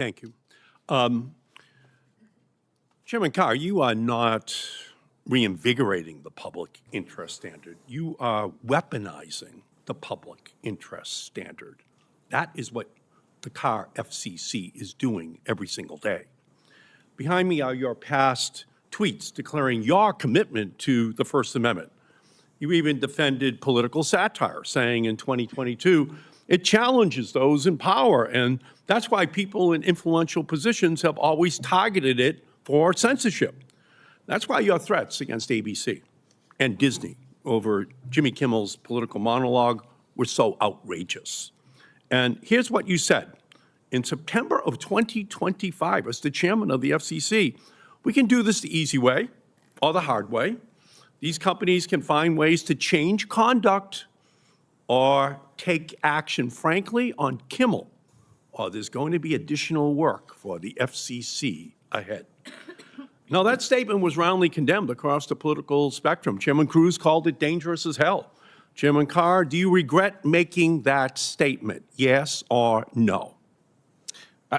Thank you. Chairman Carr, you are not reinvigorating the public interest standard. You are weaponizing the public interest standard. That is what the Carr FCC is doing every single day. Behind me are your past tweets declaring your commitment to the First Amendment. You even defended political satire, saying in 2022, it challenges those in power, and that's why people in influential positions have always targeted it for censorship. That's why your threats against ABC and Disney over Jimmy Kimmel's political monologue were so outrageous. And here's what you said. In September of 2025, as the chairman of the FCC, we can do this the easy way or the hard way. These companies can find ways to change conduct or take action, frankly, on Kimmel, or there's going to be additional work for the FCC ahead. Now, that statement was roundly condemned across the political spectrum. Chairman Cruz called it dangerous as hell. Chairman Carr, do you regret making that statement, yes or no?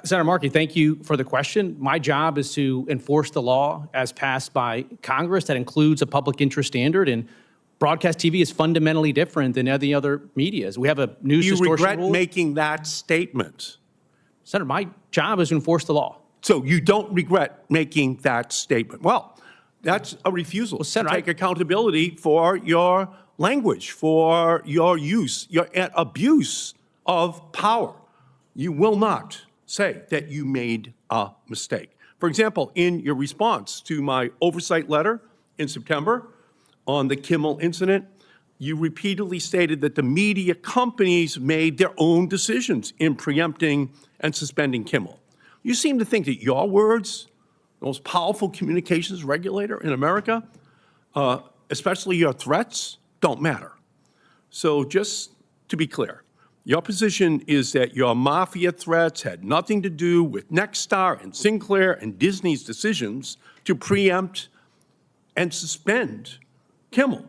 Senator Markey, thank you for the question. My job is to enforce the law as passed by Congress. That includes a public interest standard, and broadcast TV is fundamentally different than any other media. We have a news distortion rule. Do you regret making that statement? Senator, my job is to enforce the law. So you don't regret making that statement? Well, that's a refusal to take accountability for your language, for your use, your abuse of power. You will not say that you made a mistake. For example, in your response to my oversight letter in September on the Kimmel incident, you repeatedly stated that the media companies made their own decisions in preempting and suspending Kimmel. You seem to think that your words, the most powerful communications regulator in America, especially your threats, don't matter. So just to be clear, your position is that your mafia threats had nothing to do with Nexstar and Sinclair and Disney's decisions to preempt and suspend Kimmel.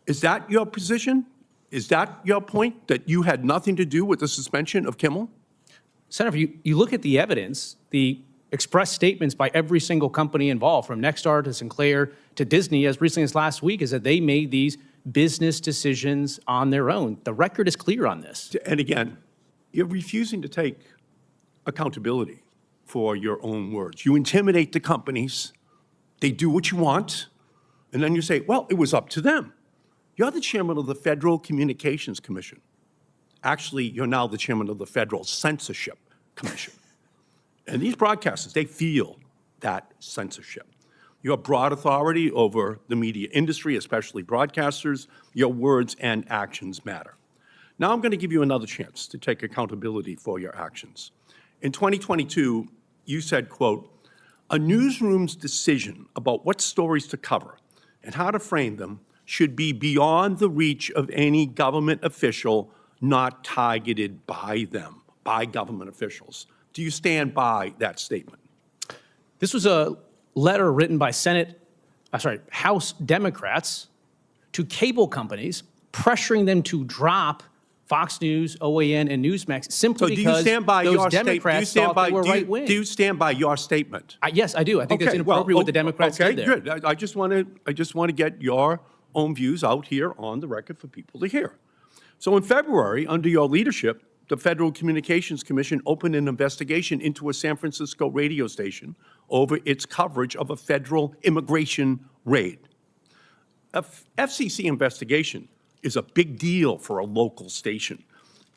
Is that your position? Is that your point, that you had nothing to do with the suspension of Kimmel? Senator, you look at the evidence, the express statements by every single company involved, from Nexstar to Sinclair to Disney, as recently as last week, is that they made these business decisions on their own. The record is clear on this. And again, you're refusing to take accountability for your own words. You intimidate the companies. They do what you want. And then you say, well, it was up to them. You're the chairman of the Federal Communications Commission. Actually, you're now the chairman of the Federal Censorship Commission. And these broadcasters, they feel that censorship. Your broad authority over the media industry, especially broadcasters, your words and actions matter. Now I'm going to give you another chance to take accountability for your actions. In 2022, you said, quote, a newsroom's decision about what stories to cover and how to frame them should be beyond the reach of any government official not targeted by them, by government officials. Do you stand by that statement? This was a letter written by House Democrats to cable companies, pressuring them to drop Fox News, OAN, and Newsmax simply because those Democrats thought they were right-wing. Do you stand by your statement? Yes, I do. I think that's inappropriate what the Democrats did there. Good. I just want to get your own views out here on the record for people to hear. So in February, under your leadership, the Federal Communications Commission opened an investigation into a San Francisco radio station over its coverage of a federal immigration raid. A FCC investigation is a big deal for a local station.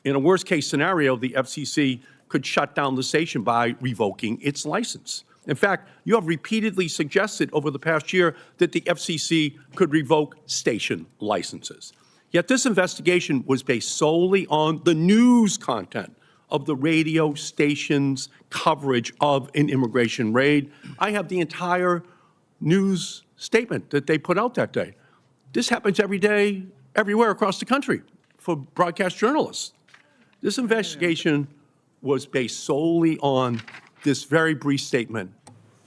In a worst-case scenario, the FCC could shut down the station by revoking its license. In fact, you have repeatedly suggested over the past year that the FCC could revoke station licenses. Yet this investigation was based solely on the news content of the radio station's coverage of an immigration raid. I have the entire news statement that they put out that day. This happens every day, everywhere across the country for broadcast journalists. This investigation was based solely on this very brief statement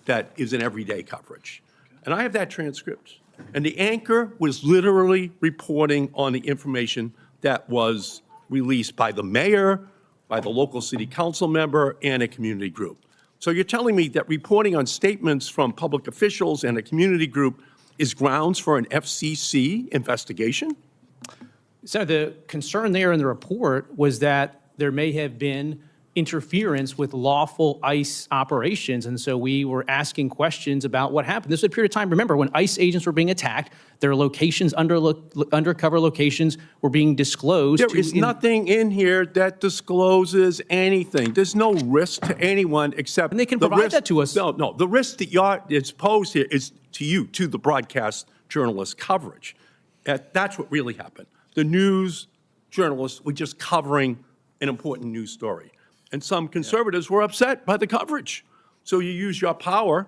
that is in everyday coverage. And I have that transcript. And the anchor was literally reporting on the information that was released by the mayor, by the local city council member and a community group. So you're telling me that reporting on statements from public officials and a community group is grounds for an FCC investigation? So the concern there in the report was that there may have been interference with lawful ICE operations. And so we were asking questions about what happened. This was a period of time, remember, when ICE agents were being attacked, their locations, undercover locations were being disclosed. There is nothing in here that discloses anything. There's no risk to anyone except And they can the provide risk, that to us. No, the risk that it's posed here is to you, to the broadcast journalist coverage. That's what really happened. The news journalists were just covering an important news story. And some conservatives were upset by the coverage. So you use your power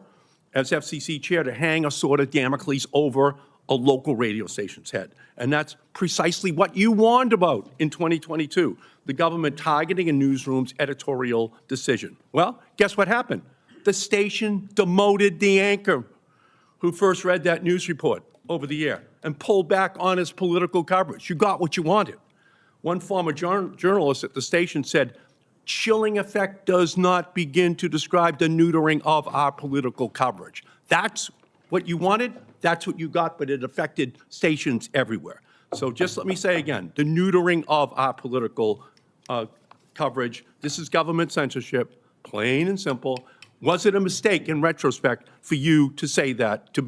as FCC chair to hang a sword of Damocles over a local radio station's head. And that's precisely what you warned about in 2022, the government targeting a newsroom's editorial decision. Well, guess what happened? The station demoted the anchor who first read that news report over the air and pulled back on his political coverage. You got what you wanted. One former journalist at the station said, chilling effect does not begin to describe the neutering of our political coverage. That's what you wanted, that's what you got, but it affected stations everywhere. So just let me say again, the neutering of our political coverage, this is government censorship, plain and simple. Was it a mistake in retrospect for you to say that, to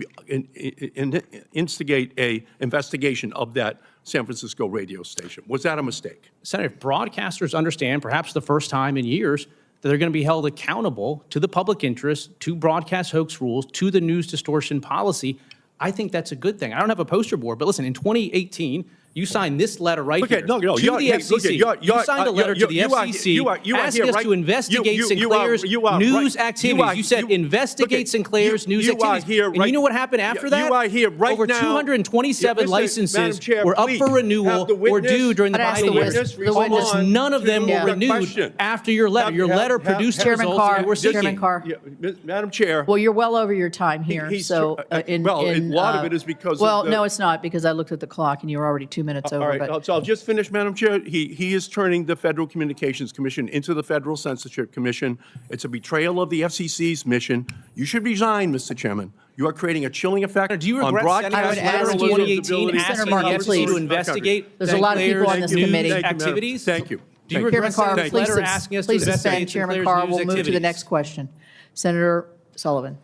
instigate an investigation of that San Francisco radio station? Was that a mistake? Senator, if broadcasters understand, perhaps the first time in years, that they're going to be held accountable to the public interest, to broadcast hoax rules, to the news distortion policy, I think that's a good thing. I don't have a poster board, but listen, in 2018, you signed this letter right here to the FCC. You signed a letter to the FCC asking us to investigate Sinclair's news activities. You said investigate Sinclair's news activities. And you know what happened after that? Over 227 licenses were up for renewal or due during the Biden years. Almost none of them were renewed after your letter. Your letter produced the results that you were seeking. Chairman Carr. Madam Chair. Well, you're well over your time here. So, a lot of it is because well, no, it's not, because I looked at the clock and you were already 2 minutes over. All right, so I'll just finish, Madam Chair. He is turning the Federal Communications Commission into the Federal Censorship Commission. It's a betrayal of the FCC's mission. You should resign, Mr. Chairman. You are creating a chilling effect Do you on regret sending broadcast us a letter in journalism's 2018 ability- asking the Markey, FCC please. to investigate There's a lot of people on this Sinclair's committee. news Thank you, Madam. activities? Thank you. Do you Thank you. regret Chairman sending Carr, a letter asking us to please investigate suspend. Chairman Sinclair's Carr, news we'll move to the activities? next question. Senator Sullivan.